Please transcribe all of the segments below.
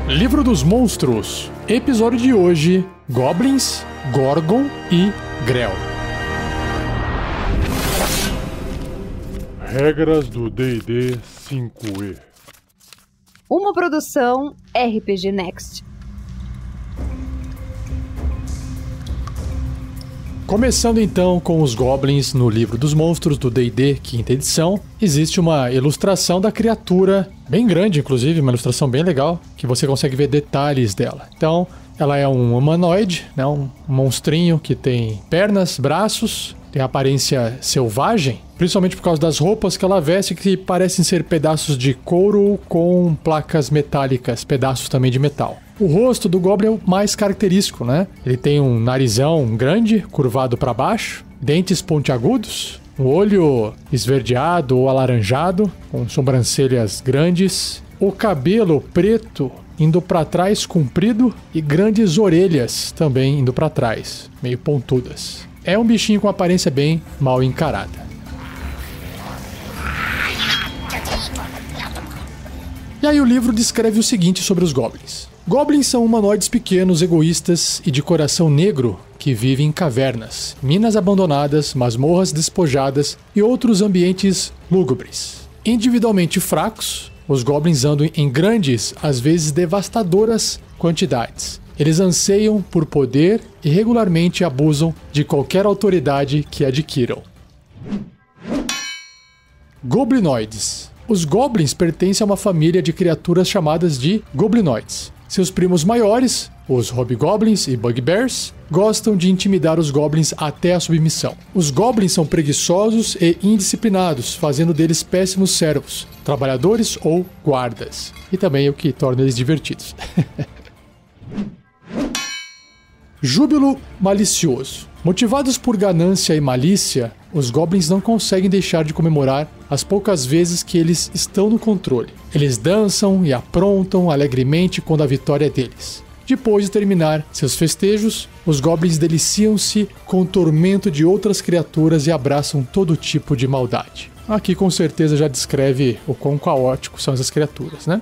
Livro dos Monstros. Episódio de hoje: Goblins, Gorgon e Grell. Regras do D&D 5e. Uma produção RPG Next. Começando então com os Goblins no Livro dos Monstros do D&D, quinta edição, existe uma ilustração da criatura, bem grande inclusive, uma ilustração bem legal, que você consegue ver detalhes dela. Então, ela é um humanoide, né, um monstrinho que tem pernas, braços, tem aparência selvagem, principalmente por causa das roupas que ela veste, que parecem ser pedaços de couro com placas metálicas, pedaços também de metal. O rosto do Goblin é o mais característico, né? Ele tem um narizão grande, curvado para baixo, dentes pontiagudos, um olho esverdeado ou alaranjado, com sobrancelhas grandes, o cabelo preto indo para trás comprido e grandes orelhas também indo para trás, meio pontudas. É um bichinho com aparência bem mal encarada. E aí o livro descreve o seguinte sobre os Goblins. Goblins são humanoides pequenos, egoístas e de coração negro que vivem em cavernas, minas abandonadas, masmorras despojadas e outros ambientes lúgubres. Individualmente fracos, os Goblins andam em grandes, às vezes devastadoras quantidades. Eles anseiam por poder e regularmente abusam de qualquer autoridade que adquiram. Goblinoides. Os Goblins pertencem a uma família de criaturas chamadas de Goblinoides. Seus primos maiores, os Hobgoblins e Bugbears, gostam de intimidar os Goblins até a submissão. Os Goblins são preguiçosos e indisciplinados, fazendo deles péssimos servos, trabalhadores ou guardas. E também o que torna eles divertidos. Júbilo malicioso. Motivados por ganância e malícia, os Goblins não conseguem deixar de comemorar as poucas vezes que eles estão no controle. Eles dançam e aprontam alegremente quando a vitória é deles. Depois de terminar seus festejos, os Goblins deliciam-se com o tormento de outras criaturas e abraçam todo tipo de maldade. Aqui com certeza já descreve o quão caóticos são essas criaturas, né?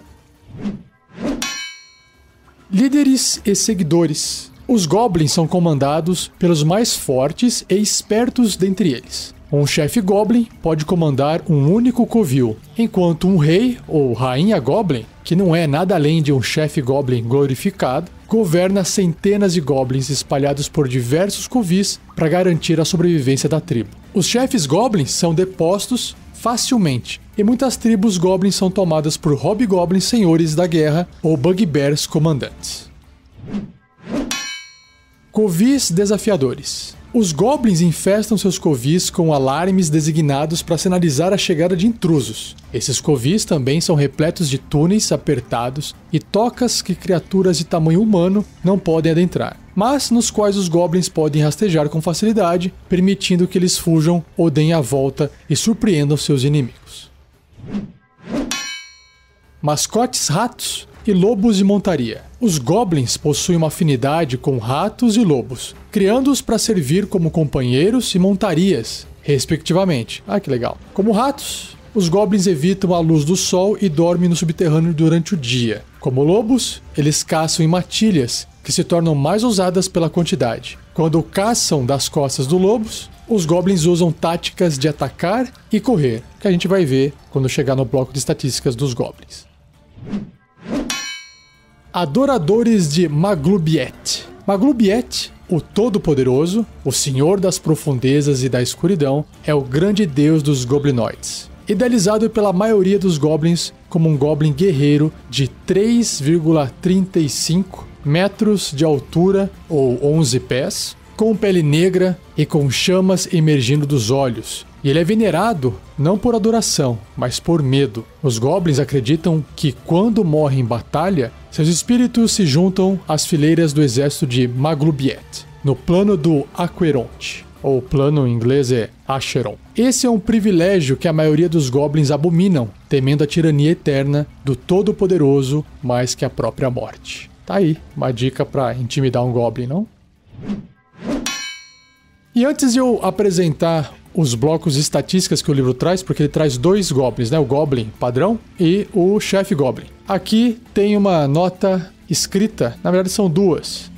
Líderes e seguidores. Os Goblins são comandados pelos mais fortes e espertos dentre eles. Um chefe Goblin pode comandar um único covil, enquanto um rei ou rainha Goblin, que não é nada além de um chefe Goblin glorificado, governa centenas de Goblins espalhados por diversos covis para garantir a sobrevivência da tribo. Os chefes Goblins são depostos facilmente, e muitas tribos Goblins são tomadas por Hobgoblins senhores da guerra ou Bugbears comandantes. Covis desafiadores. Os Goblins infestam seus covis com alarmes designados para sinalizar a chegada de intrusos. Esses covis também são repletos de túneis apertados e tocas que criaturas de tamanho humano não podem adentrar, mas nos quais os Goblins podem rastejar com facilidade, permitindo que eles fujam ou deem a volta e surpreendam seus inimigos. Mascotes ratos e lobos de montaria. Os Goblins possuem uma afinidade com ratos e lobos, criando-os para servir como companheiros e montarias, respectivamente. Ah, que legal. Como ratos, os Goblins evitam a luz do sol e dormem no subterrâneo durante o dia. Como lobos, eles caçam em matilhas, que se tornam mais ousadas pela quantidade. Quando caçam das costas dos lobos, os Goblins usam táticas de atacar e correr, que a gente vai ver quando chegar no bloco de estatísticas dos Goblins. Adoradores de Maglubiet. Maglubiet, o Todo-Poderoso, o Senhor das Profundezas e da Escuridão, é o grande deus dos goblinoides. Idealizado pela maioria dos Goblins como um Goblin guerreiro de 3,35 metros de altura ou 11 pés, com pele negra e com chamas emergindo dos olhos. E ele é venerado não por adoração, mas por medo. Os Goblins acreditam que quando morrem em batalha, seus espíritos se juntam às fileiras do exército de Maglubiet, no plano do Aqueronte, ou plano em inglês é Acheron. Esse é um privilégio que a maioria dos Goblins abominam, temendo a tirania eterna do Todo-Poderoso mais que a própria morte. Tá aí, uma dica para intimidar um Goblin, não? E antes de eu apresentar os blocos de estatísticas que o livro traz, porque ele traz 2 Goblins, né? O Goblin padrão e o Chefe Goblin. Aqui tem uma nota escrita, na verdade são 2.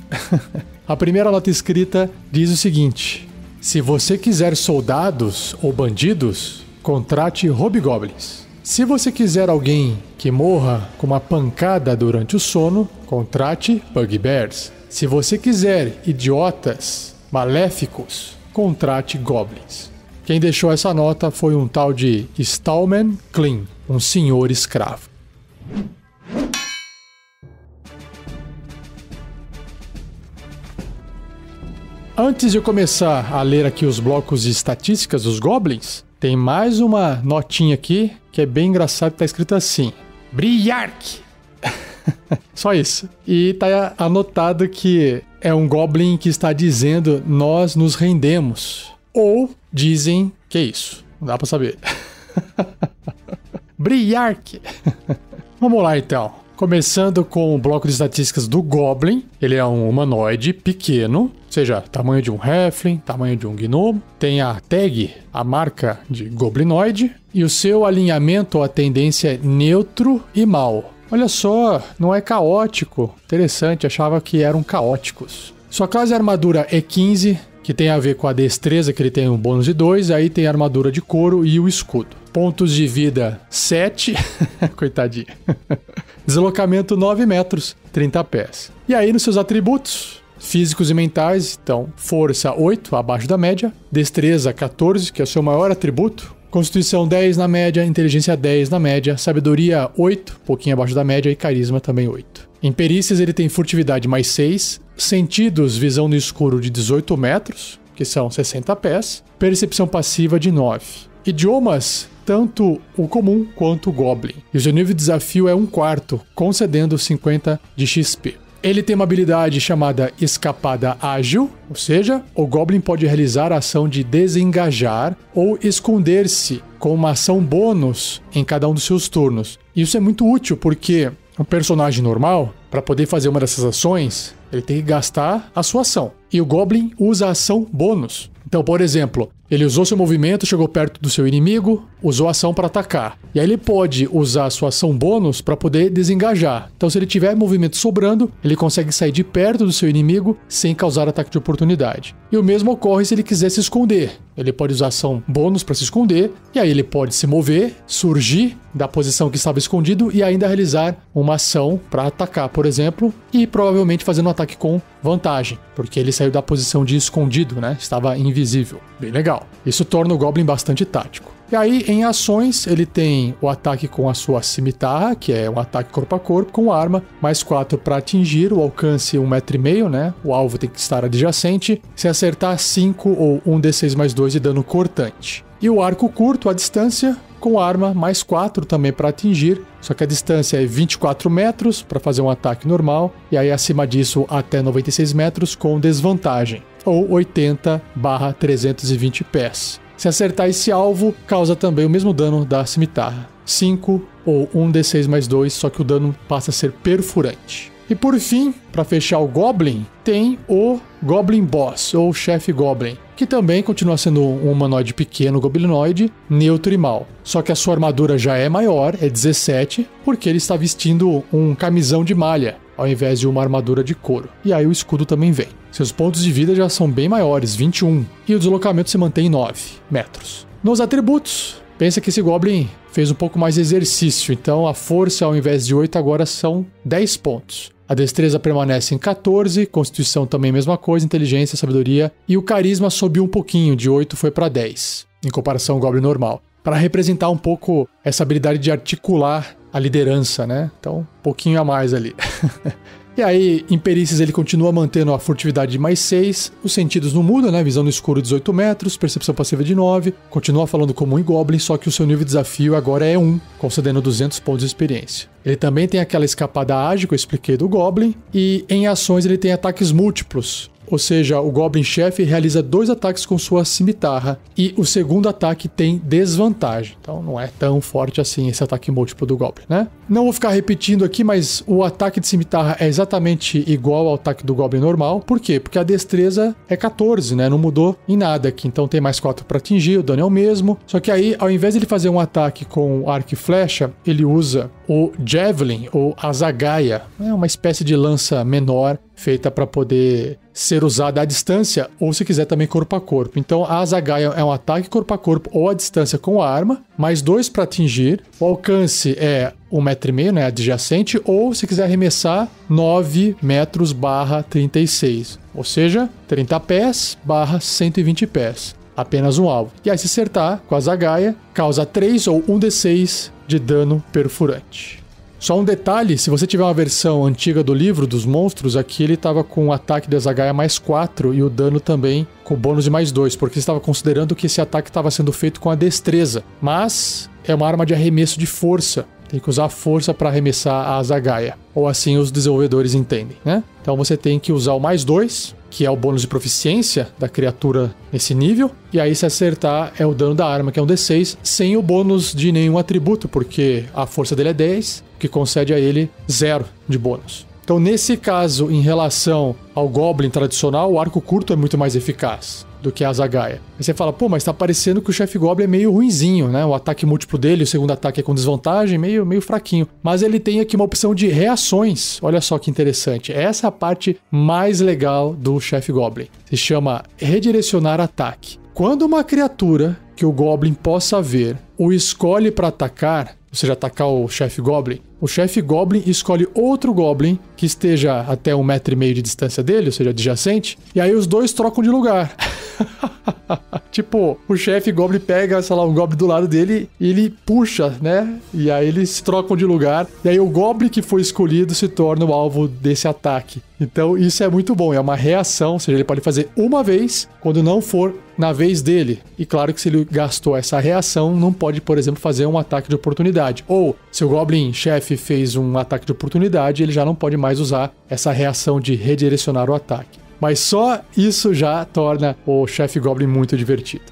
A primeira nota escrita diz o seguinte: se você quiser soldados ou bandidos, contrate hobgoblins. Se você quiser alguém que morra com uma pancada durante o sono, contrate bugbears. Se você quiser idiotas maléficos, contrate goblins. Quem deixou essa nota foi um tal de Stallman Klein, um senhor escravo. Antes de eu começar a ler aqui os blocos de estatísticas dos goblins, tem mais uma notinha aqui que é bem engraçado, tá escrito assim: Briark. Só isso. E tá anotado que é um goblin que está dizendo nós nos rendemos. Ou dizem que é isso. Não dá pra saber. Briark. Vamos lá então. Começando com o bloco de estatísticas do Goblin. Ele é um humanoide pequeno, ou seja, tamanho de um halfling, tamanho de um gnomo. Tem a tag, a marca de goblinoide. E o seu alinhamento ou a tendência é neutro e mal. Olha só, não é caótico. Interessante, achava que eram caóticos. Sua classe de armadura é 15, que tem a ver com a destreza, que ele tem um bônus de 2. Aí tem a armadura de couro e o escudo. Pontos de vida 7. Coitadinho. Deslocamento 9 metros, 30 pés. E aí nos seus atributos físicos e mentais, então força 8, abaixo da média. Destreza 14, que é o seu maior atributo. Constituição 10 na média, inteligência 10 na média, sabedoria 8, pouquinho abaixo da média, e carisma também 8. Em perícias ele tem furtividade mais 6, sentidos, visão no escuro de 18 metros, que são 60 pés, percepção passiva de 9. Idiomas, tanto o comum quanto o Goblin. E o seu nível de desafio é 1/4, concedendo 50 de XP. Ele tem uma habilidade chamada Escapada Ágil, ou seja, o Goblin pode realizar a ação de desengajar ou esconder-se com uma ação bônus em cada um dos seus turnos. Isso é muito útil porque um personagem normal, para poder fazer uma dessas ações, ele tem que gastar a sua ação. E o Goblin usa a ação bônus. Então, por exemplo, ele usou seu movimento, chegou perto do seu inimigo, usou a ação para atacar. E aí ele pode usar a sua ação bônus para poder desengajar. Então, se ele tiver movimento sobrando, ele consegue sair de perto do seu inimigo sem causar ataque de oportunidade. E o mesmo ocorre se ele quiser se esconder. Ele pode usar ação bônus para se esconder, e aí ele pode se mover, surgir da posição que estava escondido e ainda realizar uma ação para atacar, por exemplo, e provavelmente fazendo um ataque com vantagem, porque ele saiu da posição de escondido, né? Estava invisível. Bem legal. Isso torna o Goblin bastante tático. E aí, em ações, ele tem o ataque com a sua cimitarra, que é um ataque corpo a corpo com arma, mais 4 para atingir, o alcance 1,5 m, né? O alvo tem que estar adjacente. Se acertar, 5 ou 1d6 mais 2 de dano cortante. E o arco curto, a distância, com arma, mais 4 também para atingir, só que a distância é 24 metros para fazer um ataque normal, e aí acima disso até 96 metros com desvantagem, ou 80/320 pés. Se acertar esse alvo, causa também o mesmo dano da cimitarra, 5 ou 1d6 mais 2, só que o dano passa a ser perfurante. E por fim, para fechar o Goblin, tem o Goblin Boss, ou Chefe Goblin, que também continua sendo um humanoide pequeno goblinoide, neutro e mal. Só que a sua armadura já é maior, é 17, porque ele está vestindo um camisão de malha, ao invés de uma armadura de couro. E aí o escudo também vem. Seus pontos de vida já são bem maiores, 21, e o deslocamento se mantém em 9 metros. Nos atributos, pensa que esse Goblin fez um pouco mais de exercício, então a força ao invés de 8 agora são 10 pontos. A destreza permanece em 14, constituição também mesma coisa, inteligência, sabedoria, e o carisma subiu um pouquinho, de 8 foi para 10, em comparação ao Goblin normal, para representar um pouco essa habilidade de articular a liderança, né? Então, um pouquinho a mais ali. E aí, em perícias, ele continua mantendo a furtividade de mais 6, os sentidos não mudam, né? Visão no escuro 18 metros, percepção passiva de 9, continua falando como um Goblin, só que o seu nível de desafio agora é 1, concedendo 200 pontos de experiência. Ele também tem aquela escapada ágil que eu expliquei do Goblin, e em ações ele tem ataques múltiplos. ou seja, o Goblin chefe realiza 2 ataques com sua cimitarra e o segundo ataque tem desvantagem. Então não é tão forte assim esse ataque múltiplo do Goblin, né? Não vou ficar repetindo aqui, mas o ataque de cimitarra é exatamente igual ao ataque do Goblin normal. Por quê? Porque a destreza é 14, né? Não mudou em nada aqui. Então tem mais 4 para atingir, o dano é o mesmo. Só que aí, ao invés de ele fazer um ataque com arco e flecha, ele usa o Javelin ou a Zagaia. É uma espécie de lança menor feita para poder ser usada à distância ou, se quiser, também corpo a corpo. Então a Zagaia é um ataque corpo a corpo ou à distância com a arma, mais 2 para atingir. O alcance é 1,5 m, né, adjacente, ou, se quiser arremessar, 9 metros / 36, ou seja, 30 pés / 120 pés. Apenas um alvo. E aí, se acertar com a Zagaia, causa 3 ou 1d6 de dano perfurante. Só um detalhe, se você tiver uma versão antiga do livro dos monstros, aqui ele estava com o ataque da Zagaia mais 4 e o dano também com bônus de mais 2, porque você estava considerando que esse ataque estava sendo feito com a destreza. Mas é uma arma de arremesso de força. Tem que usar a força para arremessar a Zagaia. Ou assim os desenvolvedores entendem, né? Então você tem que usar o mais 2, que é o bônus de proficiência da criatura nesse nível. E aí, se acertar, é o dano da arma, que é um D6, sem o bônus de nenhum atributo, porque a força dele é 10, que concede a ele 0 de bônus. Então, nesse caso, em relação ao Goblin tradicional, o arco curto é muito mais eficaz do que a Zagaia. Aí você fala, pô, mas tá parecendo que o chefe Goblin é meio ruinzinho, né? O ataque múltiplo dele, o segundo ataque é com desvantagem, meio fraquinho. Mas ele tem aqui uma opção de reações. Olha só que interessante. Essa é a parte mais legal do chefe Goblin. Se chama redirecionar ataque. Quando uma criatura que o Goblin possa ver o escolhe para atacar, ou seja, atacar o chefe Goblin escolhe outro Goblin que esteja até 1,5 m de distância dele, ou seja, adjacente, e aí os dois trocam de lugar. Tipo, o chefe Goblin pega, sei lá, um Goblin do lado dele e ele puxa, né? E aí eles se trocam de lugar. E aí o Goblin que foi escolhido se torna o alvo desse ataque. Então isso é muito bom, é uma reação, ou seja, ele pode fazer uma vez quando não for na vez dele. E claro que se ele gastou essa reação, não pode, por exemplo, fazer um ataque de oportunidade. Ou se o Goblin chefe fez um ataque de oportunidade, ele já não pode mais usar essa reação de redirecionar o ataque. Mas só isso já torna o chefe Goblin muito divertido.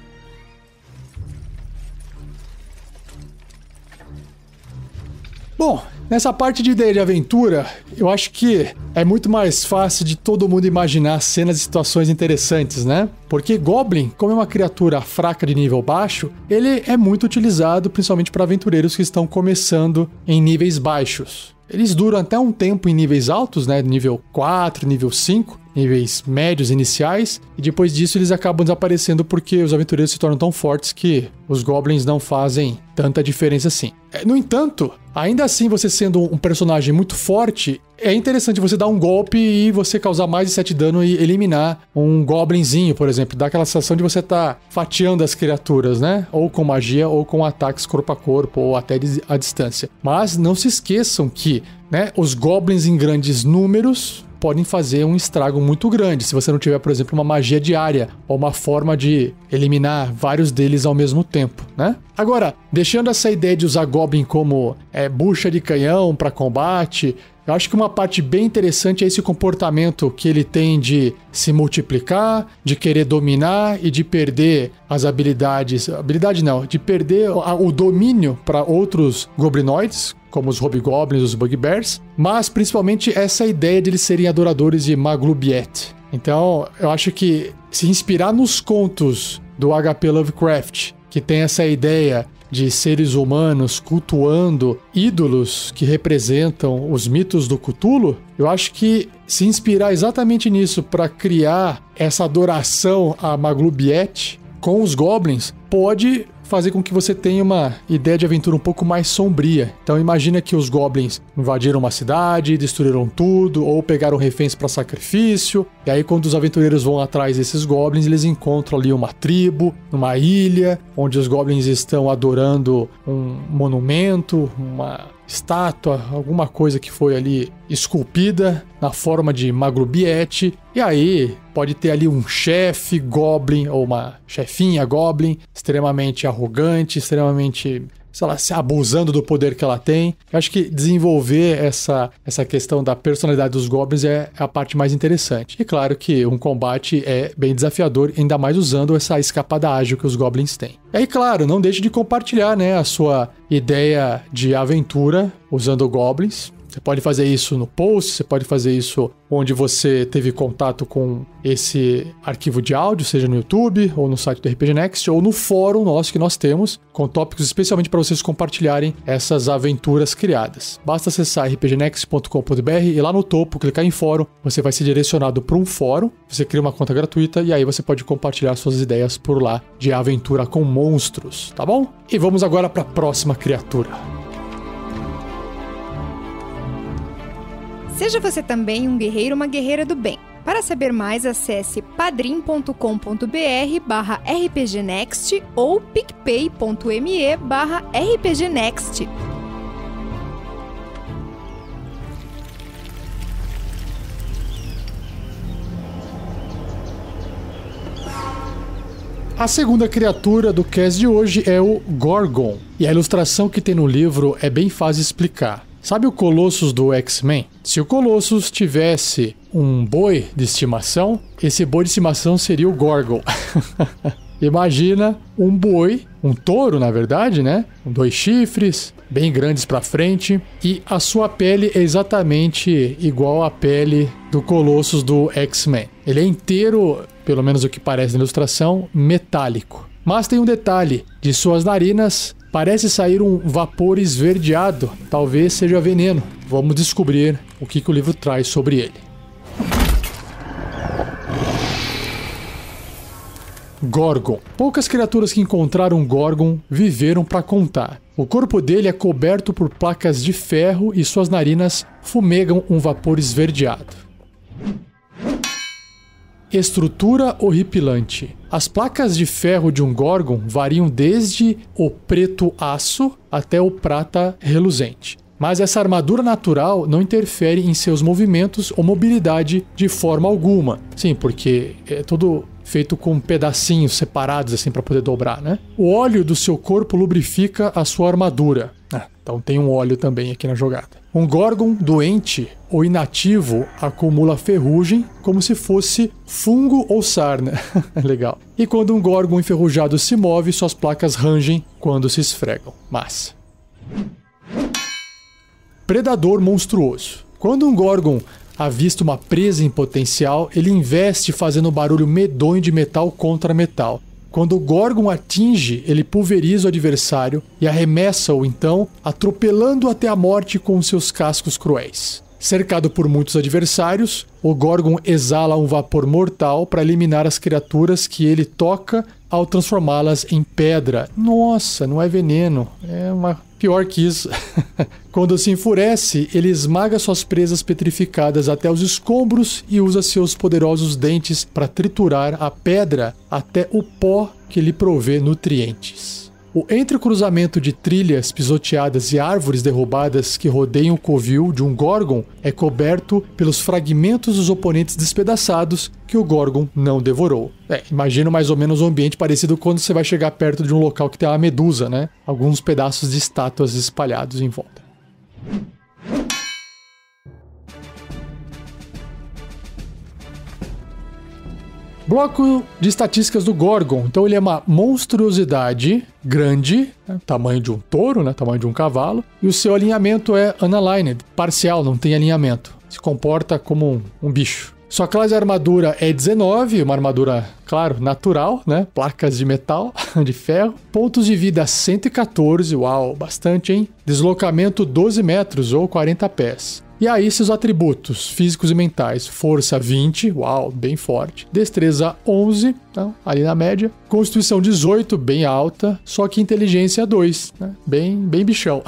Bom, nessa parte de ideia de aventura, eu acho que é muito mais fácil de todo mundo imaginar cenas e situações interessantes, né? Porque Goblin, como é uma criatura fraca de nível baixo, ele é muito utilizado principalmente para aventureiros que estão começando em níveis baixos. Eles duram até um tempo em níveis altos, né? Nível 4, nível 5, níveis médios iniciais, e depois disso eles acabam desaparecendo porque os aventureiros se tornam tão fortes que os Goblins não fazem tanta diferença assim. No entanto, ainda assim, você sendo um personagem muito forte, é interessante você dar um golpe e você causar mais de 7 dano e eliminar um Goblinzinho, por exemplo. Dá aquela sensação de você estar fatiando as criaturas, né? Ou com magia, ou com ataques corpo a corpo, ou até à distância. Mas não se esqueçam que, né, os Goblins em grandes números podem fazer um estrago muito grande se você não tiver, por exemplo, uma magia diária ou uma forma de eliminar vários deles ao mesmo tempo, né? Agora, deixando essa ideia de usar Goblin como bucha de canhão para combate, eu acho que uma parte bem interessante é esse comportamento que ele tem de se multiplicar, de querer dominar e de perder as habilidades. Habilidade não, de perder o domínio para outros goblinoides, como os hobgoblins, os bugbears, mas principalmente essa ideia de eles serem adoradores de Maglubiet. Então, eu acho que se inspirar nos contos do H.P. Lovecraft, que tem essa ideia de seres humanos cultuando ídolos que representam os mitos do Cthulhu, eu acho que se inspirar exatamente nisso para criar essa adoração a Maglubiet com os Goblins pode fazer com que você tenha uma ideia de aventura um pouco mais sombria. Então imagina que os Goblins invadiram uma cidade, destruíram tudo, ou pegaram reféns para sacrifício, e aí quando os aventureiros vão atrás desses Goblins, eles encontram ali uma tribo, numa ilha, onde os Goblins estão adorando um monumento, uma estátua, alguma coisa que foi ali esculpida na forma de Maglubiet, e aí pode ter ali um chefe Goblin ou uma chefinha Goblin extremamente arrogante, extremamente, sei lá, se abusando do poder que ela tem. Eu acho que desenvolver essa questão da personalidade dos Goblins é a parte mais interessante. E claro que um combate é bem desafiador, ainda mais usando essa escapada ágil que os Goblins têm. E aí, claro, não deixe de compartilhar, né, a sua ideia de aventura usando Goblins. Você pode fazer isso no post, você pode fazer isso onde você teve contato com esse arquivo de áudio, seja no YouTube, ou no site do RPG Next, ou no fórum nosso que nós temos, com tópicos especialmente para vocês compartilharem essas aventuras criadas. Basta acessar rpgnext.com.br e lá no topo, clicar em fórum, você vai ser direcionado para um fórum, você cria uma conta gratuita e aí você pode compartilhar suas ideias por lá de aventura com monstros, tá bom? E vamos agora para a próxima criatura. Seja você também um guerreiro ou uma guerreira do bem. Para saber mais, acesse padrim.com.br/rpgnext ou picpay.me/rpgnext. A segunda criatura do cast de hoje é o Gorgon. E a ilustração que tem no livro é bem fácil de explicar. Sabe o Colossus do X-Men? Se o Colossus tivesse um boi de estimação, esse boi de estimação seria o Gorgon. Imagina um boi, um touro na verdade, né? Com 2 chifres, bem grandes para frente, e a sua pele é exatamente igual à pele do Colossus do X-Men. Ele é inteiro, pelo menos o que parece na ilustração, metálico. Mas tem um detalhe, de suas narinas parece sair um vapor esverdeado, talvez seja veneno. Vamos descobrir o que o livro traz sobre ele. Gorgon. Poucas criaturas que encontraram Gorgon viveram para contar. O corpo dele é coberto por placas de ferro e suas narinas fumegam um vapor esverdeado. Estrutura horripilante. As placas de ferro de um Gorgon variam desde o preto aço até o prata reluzente. Mas essa armadura natural não interfere em seus movimentos ou mobilidade de forma alguma. Sim, porque é tudo feito com pedacinhos separados assim para poder dobrar, né? O óleo do seu corpo lubrifica a sua armadura. Então tem um óleo também aqui na jogada. Um Gorgon doente ou inativo acumula ferrugem como se fosse fungo ou sarna. Legal. E quando um Gorgon enferrujado se move, suas placas rangem quando se esfregam. Massa. Predador monstruoso. Quando um Gorgon avista uma presa em potencial, ele investe fazendo barulho medonho de metal contra metal. Quando o Gorgon atinge, ele pulveriza o adversário e arremessa-o então, atropelando até a morte com seus cascos cruéis. Cercado por muitos adversários, o Gorgon exala um vapor mortal para eliminar as criaturas que ele toca ao transformá-las em pedra. Nossa, não é veneno, é uma pior que isso. Quando se enfurece, ele esmaga suas presas petrificadas até os escombros e usa seus poderosos dentes para triturar a pedra até o pó que lhe provê nutrientes. O entrecruzamento de trilhas pisoteadas e árvores derrubadas que rodeiam o covil de um Gorgon é coberto pelos fragmentos dos oponentes despedaçados que o Gorgon não devorou. Imagina mais ou menos um ambiente parecido quando você vai chegar perto de um local que tem uma medusa, né? Alguns pedaços de estátuas espalhados em volta. Bloco de estatísticas do Gorgon. Então ele é uma monstruosidade grande, né? Tamanho de um touro, né? Tamanho de um cavalo. E o seu alinhamento é unaligned, parcial, não tem alinhamento. Se comporta como um bicho. Sua classe de armadura é 19, uma armadura, claro, natural, né? Placas de metal, de ferro. Pontos de vida 114, uau, bastante, hein? Deslocamento 12 metros ou 40 pés. E aí seus atributos físicos e mentais, força 20, uau, bem forte, destreza 11, então, ali na média, constituição 18, bem alta, só que inteligência 2, né? bem bichão.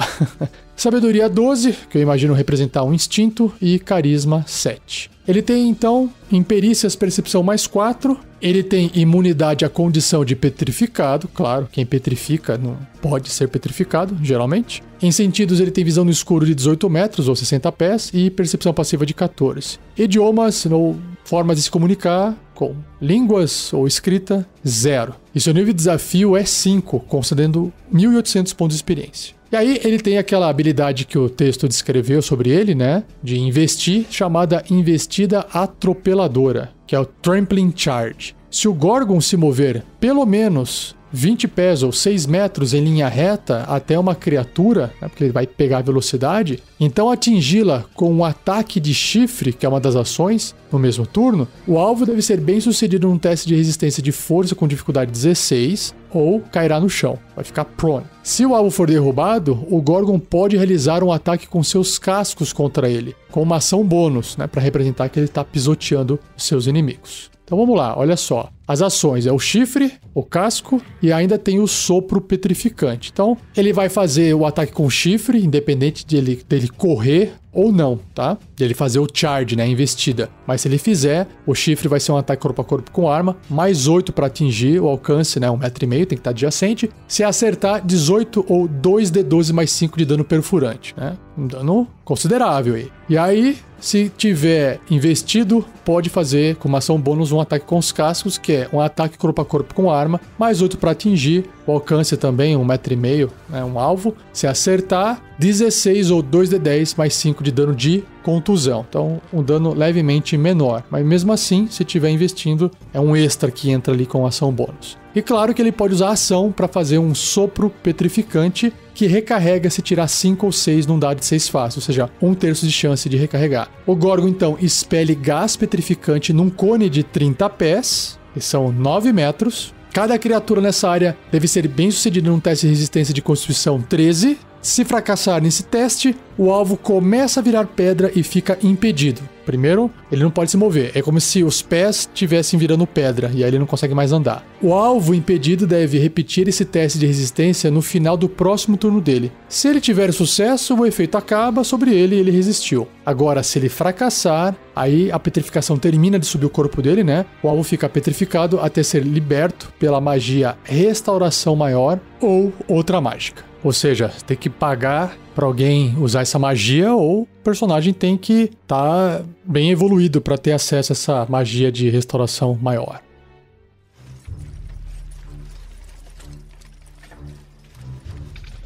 Sabedoria 12, que eu imagino representar um instinto, e carisma 7. Ele tem, então, em perícias, percepção mais 4. Ele tem imunidade à condição de petrificado. Claro, quem petrifica não pode ser petrificado, geralmente. Em sentidos, ele tem visão no escuro de 18 metros, ou 60 pés, e percepção passiva de 14. Idiomas, ou formas de se comunicar com línguas ou escrita, 0. E seu nível de desafio é 5, concedendo 1.800 pontos de experiência. E aí ele tem aquela habilidade que o texto descreveu sobre ele, né? De investir, chamada investida atropeladora, que é o Trampling Charge. Se o Gorgon se mover pelo menos 20 pés ou 6 metros em linha reta até uma criatura, né, porque ele vai pegar a velocidade, então atingi-la com um ataque de chifre, que é uma das ações, no mesmo turno, o alvo deve ser bem sucedido num teste de resistência de força com dificuldade 16 ou cairá no chão, vai ficar prone. Se o alvo for derrubado, o Gorgon pode realizar um ataque com seus cascos contra ele, com uma ação bônus, né, para representar que ele está pisoteando seus inimigos. Então vamos lá, olha só. As ações é o chifre, o casco e ainda tem o sopro petrificante. Então ele vai fazer o ataque com chifre, independente dele correr ou não, tá? Dele fazer o charge, né, a investida. Mas se ele fizer, o chifre vai ser um ataque corpo a corpo com arma, mais 8 para atingir o alcance, né, 1,5 metro, tem que estar adjacente. Se acertar, 18 ou 2d12 mais 5 de dano perfurante, né? Um dano considerável aí. E aí, se tiver investido, pode fazer com uma ação bônus um ataque com os cascos, que é um ataque corpo a corpo com arma, mais 8 para atingir, o alcance também, 1,5 metro, né, um alvo. Se acertar, 16 ou 2d10 mais 5 de dano de contusão. Então, um dano levemente menor. Mas mesmo assim, se estiver investindo, é um extra que entra ali com ação bônus. E claro que ele pode usar a ação para fazer um sopro petrificante que recarrega se tirar 5 ou 6 num dado de 6 faces, ou seja, 1/3 de chance de recarregar. O Gorgon, então, expele gás petrificante num cone de 30 pés, que são 9 metros. Cada criatura nessa área deve ser bem sucedida num teste de resistência de Constituição 13. Se fracassar nesse teste, o alvo começa a virar pedra e fica impedido. Primeiro, ele não pode se mover. É como se os pés estivessem virando pedra e aí ele não consegue mais andar. O alvo impedido deve repetir esse teste de resistência no final do próximo turno dele. Se ele tiver sucesso, o efeito acaba sobre ele e ele resistiu. Agora, se ele fracassar, aí a petrificação termina de subir o corpo dele, né? O alvo fica petrificado até ser liberto pela magia Restauração Maior ou outra mágica. Ou seja, tem que pagar para alguém usar essa magia ou o personagem tem que estar bem evoluído para ter acesso a essa magia de restauração maior.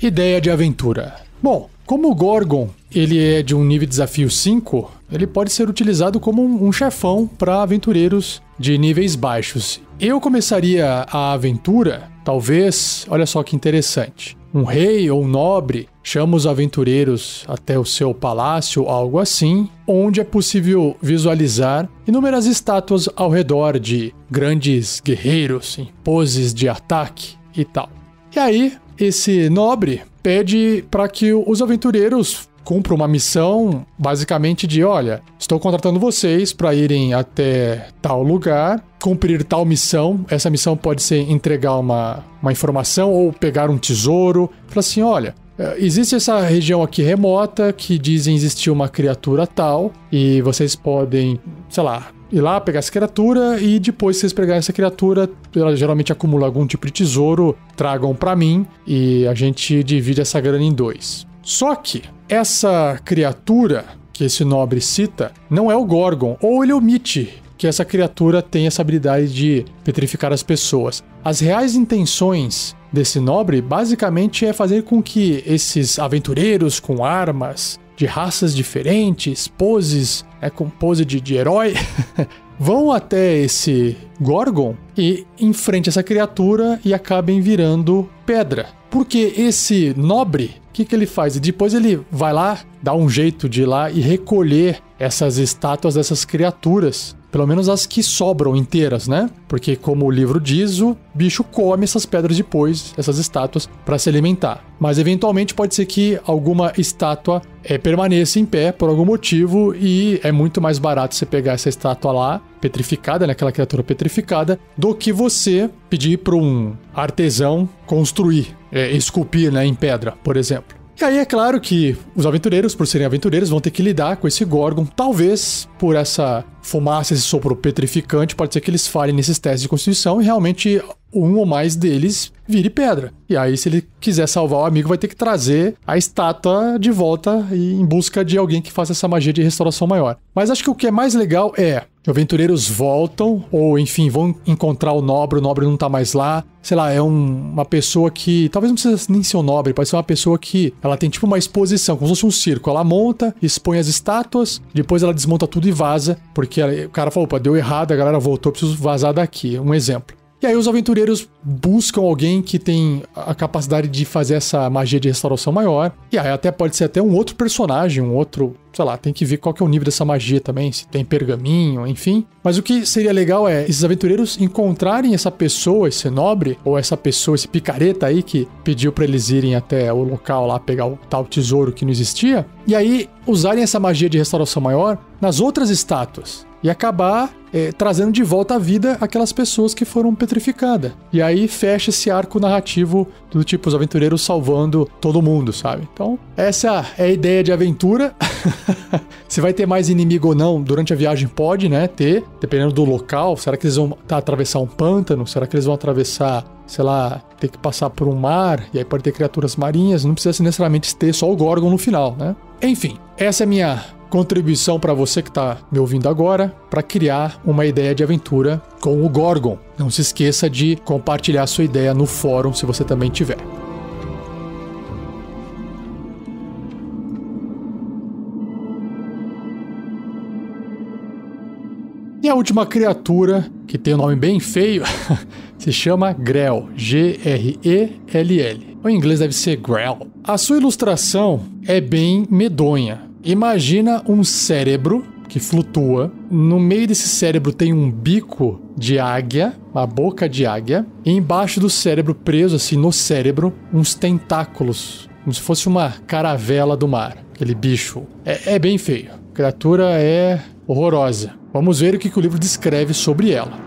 Ideia de aventura. Bom, como o Gorgon ele é de um nível de desafio 5, ele pode ser utilizado como um chefão para aventureiros de níveis baixos. Eu começaria a aventura, talvez, olha só que interessante. Um rei ou um nobre chama os aventureiros até o seu palácio, algo assim, onde é possível visualizar inúmeras estátuas ao redor de grandes guerreiros em poses de ataque e tal. E aí, esse nobre pede para que os aventureiros cumpram uma missão basicamente de, olha, estou contratando vocês para irem até tal lugar, cumprir tal missão. Essa missão pode ser entregar uma informação ou pegar um tesouro. Fala assim, olha, existe essa região aqui remota que dizem existir uma criatura tal e vocês podem, sei lá, ir lá pegar essa criatura e depois que vocês pegarem essa criatura, ela geralmente acumula algum tipo de tesouro, tragam para mim e a gente divide essa grana em 2. Só que essa criatura que esse nobre cita não é o Gorgon, ou ele omite que essa criatura tem essa habilidade de petrificar as pessoas. As reais intenções desse nobre basicamente é fazer com que esses aventureiros com armas de raças diferentes, poses, com pose de herói, vão até esse Gorgon e enfrentem essa criatura e acabem virando pedra. Porque esse nobre, o que ele faz? E depois ele vai lá, dá um jeito de ir lá e recolher essas estátuas dessas criaturas. Pelo menos as que sobram inteiras, né? Porque, como o livro diz, o bicho come essas pedras depois, essas estátuas, para se alimentar. Mas, eventualmente, pode ser que alguma estátua permaneça em pé por algum motivo e é muito mais barato você pegar essa estátua lá, petrificada, né? Aquela criatura petrificada, do que você pedir para um artesão construir, esculpir, né, em pedra, por exemplo. E aí é claro que os aventureiros, por serem aventureiros, vão ter que lidar com esse Gorgon. Talvez por essa fumaça, esse sopro petrificante, pode ser que eles falhem nesses testes de constituição e realmente um ou mais deles vire pedra. E aí, se ele quiser salvar o amigo, vai ter que trazer a estátua de volta e em busca de alguém que faça essa magia de restauração maior. Mas acho que o que é mais legal é que aventureiros voltam, ou enfim, vão encontrar o nobre não tá mais lá. Sei lá, é uma pessoa que, talvez não precisa nem ser um nobre, pode ser uma pessoa que, ela tem tipo uma exposição, como se fosse um circo. Ela monta, expõe as estátuas, depois ela desmonta tudo e vaza, porque o cara falou, opa, deu errado, a galera voltou, preciso vazar daqui. Um exemplo. E aí os aventureiros buscam alguém que tem a capacidade de fazer essa magia de restauração maior. E aí até pode ser até um outro personagem, um outro, sei lá, tem que ver qual que é o nível dessa magia também, se tem pergaminho, enfim. Mas o que seria legal é esses aventureiros encontrarem essa pessoa, esse nobre, ou essa pessoa, esse picareta aí que pediu pra eles irem até o local lá pegar o tal tesouro que não existia. E aí usarem essa magia de restauração maior nas outras estátuas. E acabar trazendo de volta à vida aquelas pessoas que foram petrificadas. E aí fecha esse arco narrativo do tipo os aventureiros salvando todo mundo, sabe? Então, essa é a ideia de aventura. Se vai ter mais inimigo ou não durante a viagem, pode, né? Ter, dependendo do local. Será que eles vão atravessar um pântano? Será que eles vão atravessar, sei lá, ter que passar por um mar? E aí pode ter criaturas marinhas. Não precisa necessariamente ter só o Gorgon no final, né? Enfim, essa é a minha contribuição para você que está me ouvindo agora, para criar uma ideia de aventura com o Gorgon. Não se esqueça de compartilhar sua ideia no fórum se você também tiver. E a última criatura, que tem um nome bem feio, se chama Grell, G-R-E-L-L. Ou em inglês deve ser Grell. A sua ilustração é bem medonha. Imagina um cérebro que flutua. No meio desse cérebro tem um bico de águia, uma boca de águia. E embaixo do cérebro, preso assim no cérebro, uns tentáculos. Como se fosse uma caravela do mar. Aquele bicho. É bem feio. A criatura é horrorosa. Vamos ver o que o livro descreve sobre ela.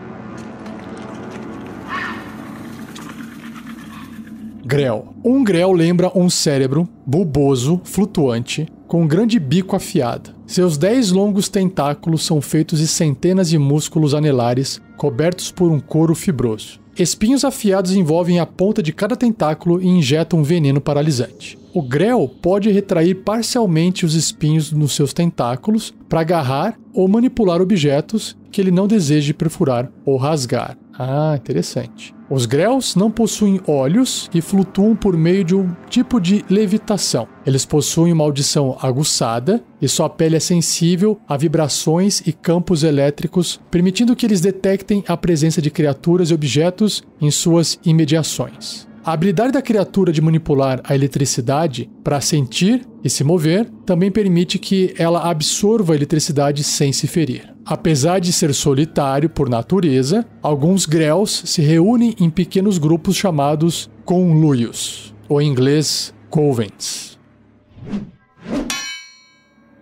Grell. Um Grell lembra um cérebro bulboso, flutuante, com um grande bico afiado. Seus 10 longos tentáculos são feitos de centenas de músculos anelares cobertos por um couro fibroso. Espinhos afiados envolvem a ponta de cada tentáculo e injetam um veneno paralisante. O Grell pode retrair parcialmente os espinhos nos seus tentáculos para agarrar ou manipular objetos que ele não deseje perfurar ou rasgar. Ah, interessante. Os Grells não possuem olhos e flutuam por meio de um tipo de levitação. Eles possuem uma audição aguçada e sua pele é sensível a vibrações e campos elétricos, permitindo que eles detectem a presença de criaturas e objetos em suas imediações. A habilidade da criatura de manipular a eletricidade para sentir e se mover também permite que ela absorva a eletricidade sem se ferir. Apesar de ser solitário por natureza, alguns Grells se reúnem em pequenos grupos chamados conluios, ou em inglês, covens.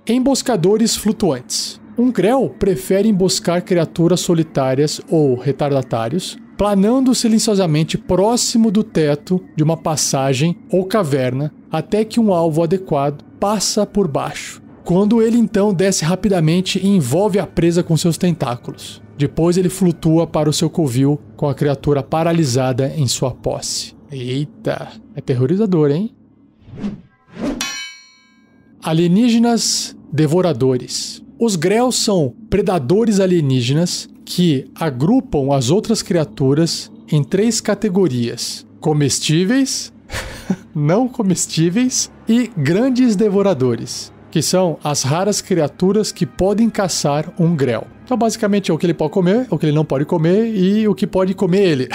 Emboscadores flutuantes. Um Grell prefere emboscar criaturas solitárias ou retardatários, planando silenciosamente próximo do teto de uma passagem ou caverna até que um alvo adequado passa por baixo. Quando ele então desce rapidamente e envolve a presa com seus tentáculos. Depois ele flutua para o seu covil com a criatura paralisada em sua posse. Eita, é terrorizador, hein? Alienígenas devoradores. Os Grells são predadores alienígenas que agrupam as outras criaturas em 3 categorias: comestíveis, não comestíveis e grandes devoradores, que são as raras criaturas que podem caçar um Grell. Então, basicamente, é o que ele pode comer, o que ele não pode comer e o que pode comer ele.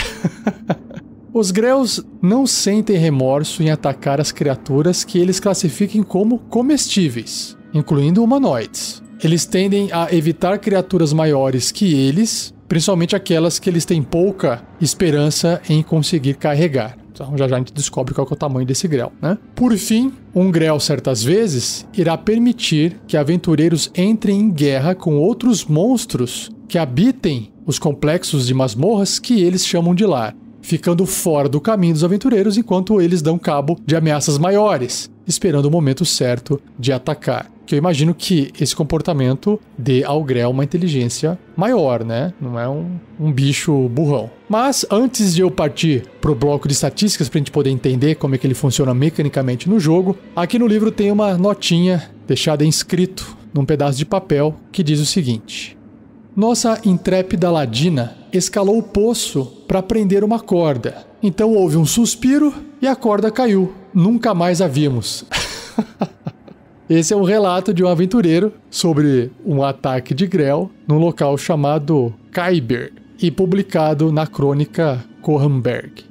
Os Grells não sentem remorso em atacar as criaturas que eles classifiquem como comestíveis, incluindo humanoides. Eles tendem a evitar criaturas maiores que eles, principalmente aquelas que eles têm pouca esperança em conseguir carregar. Então já a gente descobre qual é o tamanho desse Grell, né? Por fim, um Grell certas vezes irá permitir que aventureiros entrem em guerra com outros monstros que habitem os complexos de masmorras que eles chamam de lar, ficando fora do caminho dos aventureiros enquanto eles dão cabo de ameaças maiores, esperando o momento certo de atacar. que eu imagino que esse comportamento dê ao Grell uma inteligência maior, né? Não é um bicho burrão. Mas antes de eu partir pro bloco de estatísticas pra gente poder entender como é que ele funciona mecanicamente no jogo, aqui no livro tem uma notinha deixada inscrito num pedaço de papel que diz o seguinte: nossa intrépida ladina escalou o poço para prender uma corda. Então houve um suspiro e a corda caiu. Nunca mais a vimos. Esse é um relato de um aventureiro sobre um ataque de Grell num local chamado Kyber e publicado na crônica Kohenberg.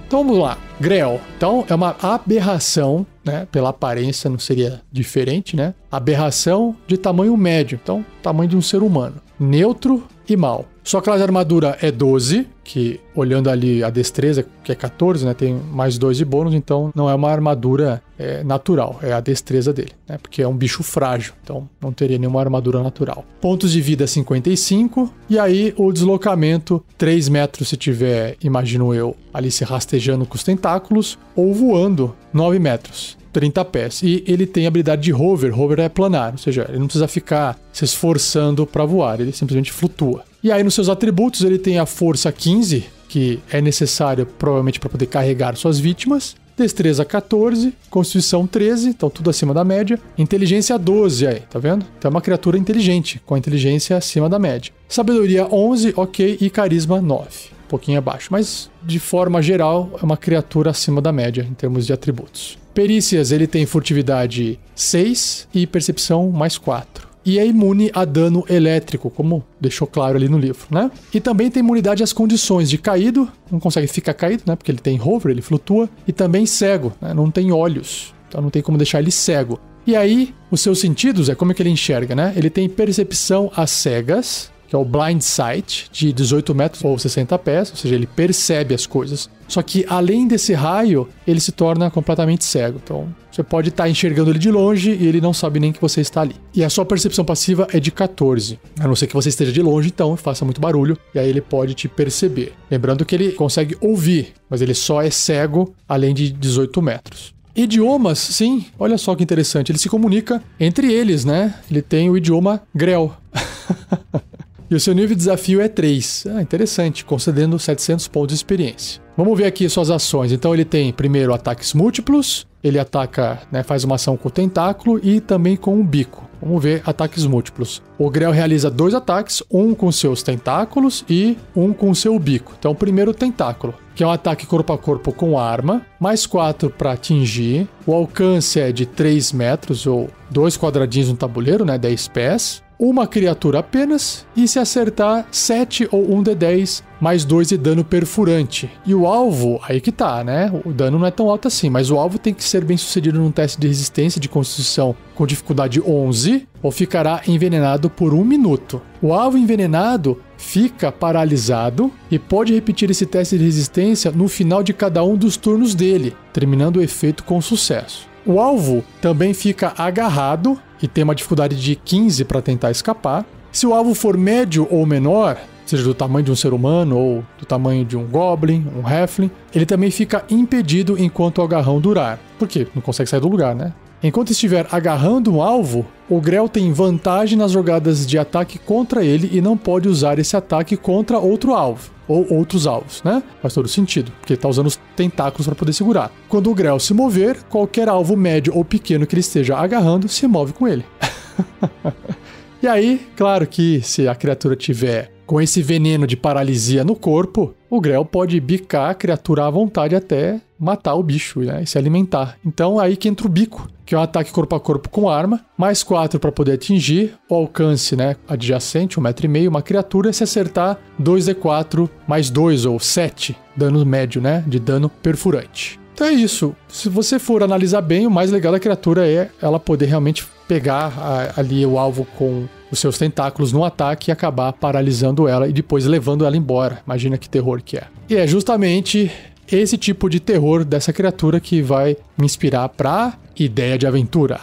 Então vamos lá, Grell. Então é uma aberração, né? Pela aparência não seria diferente, né? Aberração de tamanho médio, então tamanho de um ser humano. Neutro e mal. Sua classe de armadura é 12, que olhando ali a destreza, que é 14, né? Tem mais 2 de bônus, então não é uma armadura natural, é a destreza dele, né? Porque é um bicho frágil, então não teria nenhuma armadura natural. Pontos de vida 55, e aí o deslocamento 3 metros se tiver, imagino eu, ali se rastejando com os tentáculos, ou voando 9 metros. 30 pés. E ele tem a habilidade de hover. Hover é planar, ou seja, ele não precisa ficar se esforçando para voar, ele simplesmente flutua. E aí nos seus atributos ele tem a força 15, que é necessário provavelmente para poder carregar suas vítimas. Destreza 14, Constituição 13, então tudo acima da média. Inteligência 12 aí, tá vendo? Então é uma criatura inteligente, com a inteligência acima da média. Sabedoria 11, ok, e Carisma 9. Um pouquinho abaixo, mas de forma geral é uma criatura acima da média em termos de atributos. Perícias, ele tem furtividade 6 e percepção mais 4. E é imune a dano elétrico, como deixou claro ali no livro, né? E também tem imunidade às condições de caído, não consegue ficar caído, né? Porque ele tem hover, ele flutua. E também cego, né? Não tem olhos, então não tem como deixar ele cego. E aí, os seus sentidos, como é que ele enxerga, né? Ele tem percepção às cegas, que é o Blind Sight, de 18 metros ou 60 pés, ou seja, ele percebe as coisas. Só que além desse raio, ele se torna completamente cego. Então, você pode estar enxergando ele de longe e ele não sabe nem que você está ali. E a sua percepção passiva é de 14. A não ser que você esteja de longe, então faça muito barulho, e aí ele pode te perceber. Lembrando que ele consegue ouvir, mas ele só é cego além de 18 metros. Idiomas, sim, olha só que interessante, ele se comunica entre eles, né? Ele tem o idioma Grell. E o seu nível de desafio é 3. Interessante, concedendo 700 pontos de experiência. Vamos ver aqui suas ações. Então ele tem, primeiro, ataques múltiplos. Ele ataca, né, faz uma ação com o tentáculo e também com o bico. Vamos ver ataques múltiplos. O Grell realiza 2 ataques, um com seus tentáculos e um com seu bico. Então, primeiro o tentáculo, que é um ataque corpo a corpo com arma, mais 4 para atingir. O alcance é de 3 metros, ou 2 quadradinhos no tabuleiro, né, 10 pés. Uma criatura apenas, e se acertar 7 ou 1d10, mais 2 de dano perfurante. E o alvo, aí que tá, né? O dano não é tão alto assim, mas o alvo tem que ser bem sucedido num teste de resistência de constituição com dificuldade 11, ou ficará envenenado por 1 minuto. O alvo envenenado fica paralisado e pode repetir esse teste de resistência no final de cada um dos turnos dele, terminando o efeito com sucesso. O alvo também fica agarrado e tem uma dificuldade de 15 para tentar escapar. Se o alvo for médio ou menor, seja do tamanho de um ser humano ou do tamanho de um goblin, um halfling, ele também fica impedido enquanto o agarrão durar. Por quê? Não consegue sair do lugar, né? Enquanto estiver agarrando um alvo, o Grell tem vantagem nas jogadas de ataque contra ele e não pode usar esse ataque contra outro alvo, ou outros alvos, né? Faz todo sentido, porque ele está usando os tentáculos para poder segurar. Quando o Grell se mover, qualquer alvo médio ou pequeno que ele esteja agarrando se move com ele. E aí, claro que se a criatura tiver com esse veneno de paralisia no corpo, o Grell pode bicar a criatura à vontade até matar o bicho, né, e se alimentar. Então aí que entra o bico, que é um ataque corpo a corpo com arma, mais 4 para poder atingir, o alcance, né, adjacente, 1,5 m, uma criatura, se acertar 2d4 mais 2 ou 7, dano médio, né, de dano perfurante. Então é isso. Se você for analisar bem, o mais legal da criatura é ela poder realmente pegar ali o alvo com os seus tentáculos no ataque e acabar paralisando ela e depois levando ela embora. Imagina que terror que é. E é justamente esse tipo de terror dessa criatura que vai me inspirar pra ideia de aventura.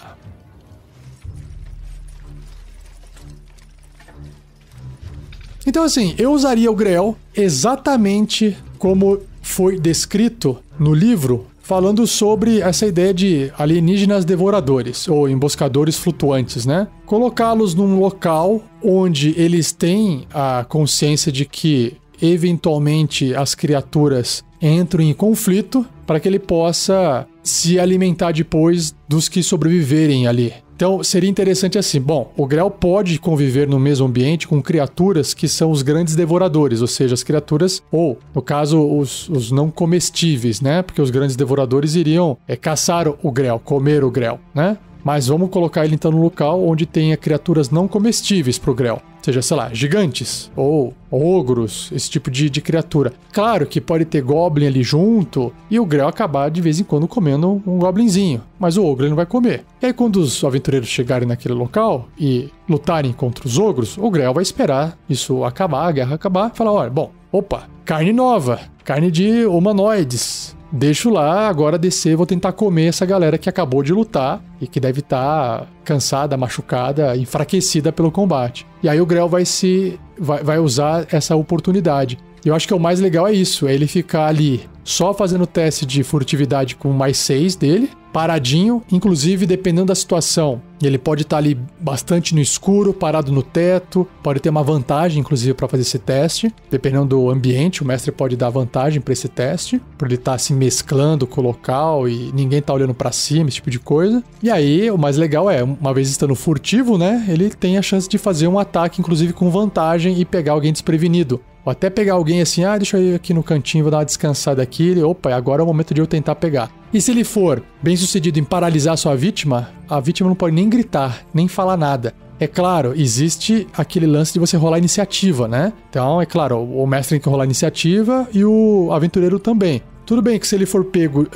Então assim, eu usaria o Grell exatamente como foi descrito no livro falando sobre essa ideia de alienígenas devoradores ou emboscadores flutuantes, né? Colocá-los num local onde eles têm a consciência de que eventualmente as criaturas entram em conflito para que ele possa se alimentar depois dos que sobreviverem ali. Então, seria interessante assim, bom, o Grell pode conviver no mesmo ambiente com criaturas que são os grandes devoradores, ou seja, as criaturas, ou, no caso, os não comestíveis, né? Porque os grandes devoradores iriam caçar o Grell, comer o Grell, né? Mas vamos colocar ele então no local onde tenha criaturas não comestíveis pro Grell. Seja, sei lá, gigantes ou ogros, esse tipo de criatura. Claro que pode ter Goblin ali junto e o Grell acabar de vez em quando comendo um Goblinzinho. Mas o ogro ele não vai comer. E aí quando os aventureiros chegarem naquele local e lutarem contra os ogros, o Grell vai esperar isso acabar, a guerra acabar, e falar, olha, bom, opa, carne nova, carne de humanoides. Deixo lá, agora descer, vou tentar comer essa galera que acabou de lutar e que deve estar cansada, machucada, enfraquecida pelo combate. E aí o Grell vai usar essa oportunidade. E eu acho que o mais legal é isso, é ele ficar ali só fazendo o teste de furtividade com mais 6 dele, paradinho, inclusive dependendo da situação. Ele pode estar ali bastante no escuro, parado no teto, pode ter uma vantagem, inclusive, para fazer esse teste. Dependendo do ambiente, o mestre pode dar vantagem para esse teste, por ele estar assim mesclando com o local e ninguém tá olhando para cima, esse tipo de coisa. E aí, o mais legal é, uma vez estando furtivo, né, ele tem a chance de fazer um ataque, inclusive com vantagem, e pegar alguém desprevenido. Ou até pegar alguém assim, deixa eu ir aqui no cantinho, vou dar uma descansada aqui. Opa, agora é o momento de eu tentar pegar. E se ele for bem sucedido em paralisar sua vítima, a vítima não pode nem gritar, nem falar nada. É claro, existe aquele lance de você rolar iniciativa, né? Então, é claro, o mestre tem que rolar iniciativa e o aventureiro também. Tudo bem que se ele for pego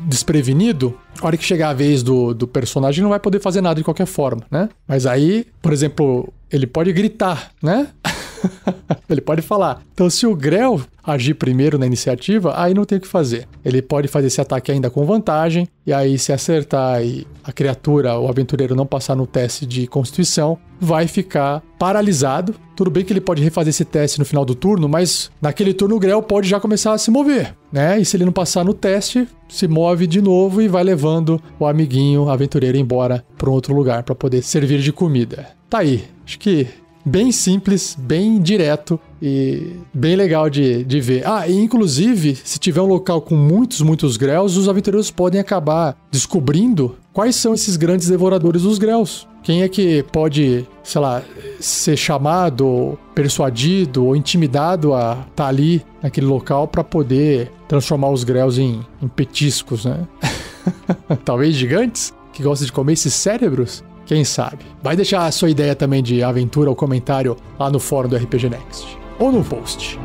desprevenido, a hora que chegar a vez do personagem não vai poder fazer nada de qualquer forma, né? Mas aí, por exemplo, ele pode gritar, né? Ele pode falar. Então, se o Grell agir primeiro na iniciativa, aí não tem o que fazer. Ele pode fazer esse ataque ainda com vantagem, e aí se acertar e a criatura, o aventureiro não passar no teste de constituição, vai ficar paralisado. Tudo bem que ele pode refazer esse teste no final do turno, mas naquele turno o Grell pode já começar a se mover, né? E se ele não passar no teste, se move de novo e vai levando o amiguinho, o aventureiro, embora para um outro lugar para poder servir de comida. Tá aí. Acho que bem simples, bem direto e bem legal de ver. E inclusive, se tiver um local com muitos Grells, os aventureiros podem acabar descobrindo quais são esses grandes devoradores dos Grells. Quem é que pode, sei lá, ser chamado, persuadido ou intimidado a estar ali naquele local para poder transformar os Grells em petiscos, né? Talvez gigantes que gostam de comer esses cérebros? Quem sabe? Vai deixar a sua ideia também de aventura ou comentário lá no fórum do RPG Next. Ou no post.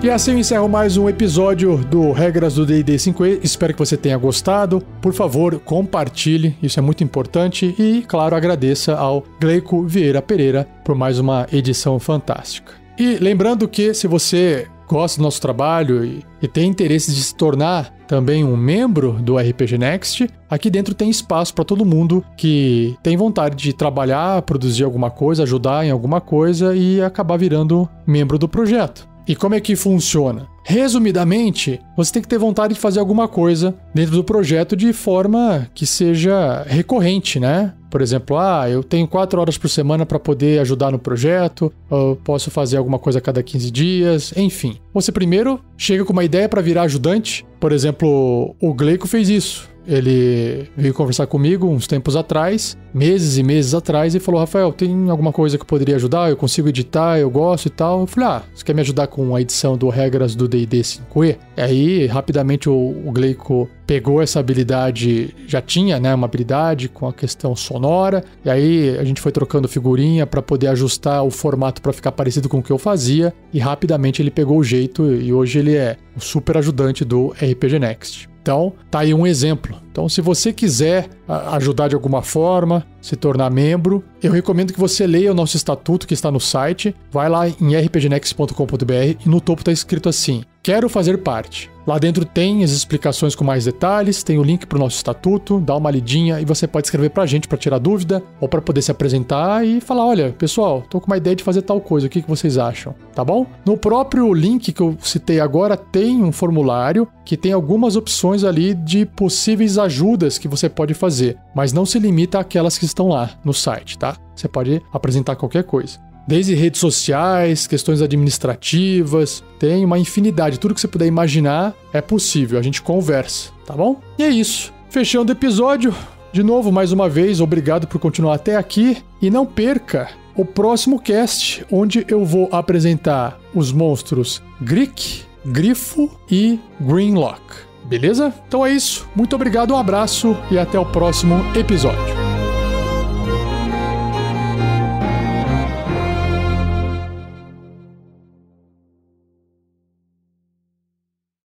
E assim eu encerro mais um episódio do Regras do D&D 5e. Espero que você tenha gostado. Por favor, compartilhe, isso é muito importante. E, claro, agradeça ao Gleico Vieira Pereira por mais uma edição fantástica. E lembrando que se você gosta do nosso trabalho e tem interesse de se tornar também um membro do RPG Next, aqui dentro tem espaço para todo mundo que tem vontade de trabalhar, produzir alguma coisa, ajudar em alguma coisa e acabar virando membro do projeto. E como é que funciona? Resumidamente, você tem que ter vontade de fazer alguma coisa dentro do projeto de forma que seja recorrente, né? Por exemplo, eu tenho 4 horas por semana para poder ajudar no projeto, eu posso fazer alguma coisa a cada 15 dias, enfim. Você primeiro chega com uma ideia para virar ajudante. Por exemplo, o Gleico fez isso. Ele veio conversar comigo uns tempos atrás, meses e meses atrás, e falou: Rafael, tem alguma coisa que eu poderia ajudar? Eu consigo editar, eu gosto e tal. Eu falei: você quer me ajudar com a edição do Regras do D&D 5e? E aí, rapidamente, o Gleico pegou essa habilidade, já tinha, né, uma habilidade com a questão sonora, e aí a gente foi trocando figurinha para poder ajustar o formato para ficar parecido com o que eu fazia, e rapidamente ele pegou o jeito, e hoje ele é o super ajudante do RPG Next. Então, tá aí um exemplo. Então, se você quiser ajudar de alguma forma, se tornar membro, eu recomendo que você leia o nosso estatuto que está no site. Vai lá em rpgnext.com.br e no topo está escrito assim: quero fazer parte. Lá dentro tem as explicações com mais detalhes, tem o link para o nosso estatuto, dá uma lidinha e você pode escrever para a gente para tirar dúvida ou para poder se apresentar e falar: olha, pessoal, tô com uma ideia de fazer tal coisa, o que vocês acham? Tá bom? No próprio link que eu citei agora tem um formulário que tem algumas opções ali de possíveis ajudas que você pode fazer, mas não se limita àquelas que estão lá no site, tá? Você pode apresentar qualquer coisa. Desde redes sociais, questões administrativas, tem uma infinidade. Tudo que você puder imaginar é possível, a gente conversa, tá bom? E é isso. Fechando o episódio. De novo, mais uma vez, obrigado por continuar até aqui. E não perca o próximo cast, onde eu vou apresentar os monstros Greek, Grifo e Grimlock. Beleza? Então é isso. Muito obrigado, um abraço e até o próximo episódio.